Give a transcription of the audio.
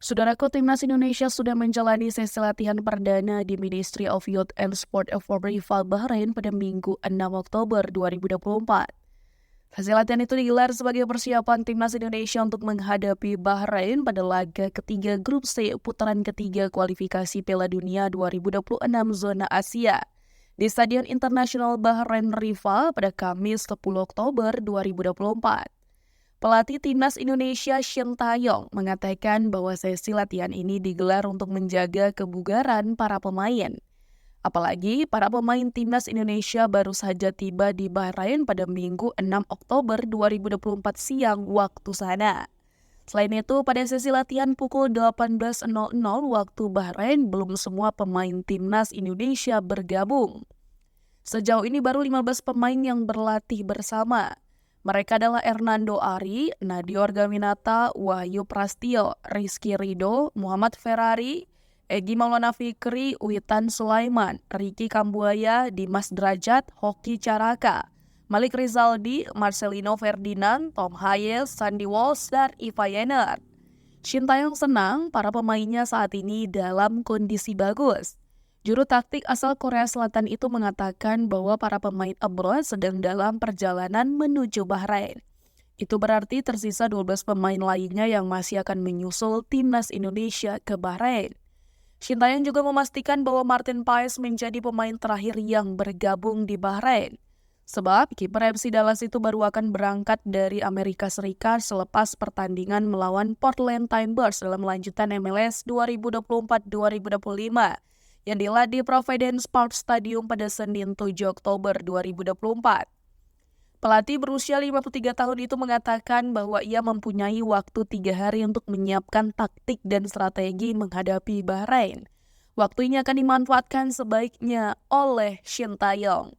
Saudaraku, Timnas Indonesia sudah menjalani sesi latihan perdana di Ministry of Youth and Sport for Rival Bahrain pada Minggu 6 Oktober 2024. Sesi latihan itu digelar sebagai persiapan Timnas Indonesia untuk menghadapi Bahrain pada laga ketiga Grup C putaran ketiga kualifikasi Piala Dunia 2026 zona Asia di Stadion Internasional Bahrain Rival pada Kamis 10 Oktober 2024. Pelatih Timnas Indonesia Shin Tae-yong mengatakan bahwa sesi latihan ini digelar untuk menjaga kebugaran para pemain. Apalagi para pemain Timnas Indonesia baru saja tiba di Bahrain pada Minggu 6 Oktober 2024 siang waktu sana. Selain itu, pada sesi latihan pukul 18.00 waktu Bahrain, belum semua pemain Timnas Indonesia bergabung. Sejauh ini baru 15 pemain yang berlatih bersama. Mereka adalah Hernando Ari, Nadior Gaminata, Wahyu Prastio, Rizky Ridho, Muhammad Ferrari, Egy Maulana Fikri, Witan Sulaiman, Ricky Kambuaya, Dimas Derajat, Hoki Caraka, Malik Rizaldi, Marcelino Ferdinand, Tom Hayes, Sandy Walsh, dan Iva Yenner. Shin Tae-yong senang para pemainnya saat ini dalam kondisi bagus. Juru taktik asal Korea Selatan itu mengatakan bahwa para pemain abroad sedang dalam perjalanan menuju Bahrain. Itu berarti tersisa 12 pemain lainnya yang masih akan menyusul Timnas Indonesia ke Bahrain. Shin Tae-yong juga memastikan bahwa Martin Paes menjadi pemain terakhir yang bergabung di Bahrain. Sebab kiper FC Dallas itu baru akan berangkat dari Amerika Serikat selepas pertandingan melawan Portland Timbers dalam lanjutan MLS 2024-2025. yang digelar di Providence Park Stadium pada Senin 7 Oktober 2024. Pelatih berusia 53 tahun itu mengatakan bahwa ia mempunyai waktu 3 hari untuk menyiapkan taktik dan strategi menghadapi Bahrain. Waktu ini akan dimanfaatkan sebaiknya oleh Shin Tae-yong.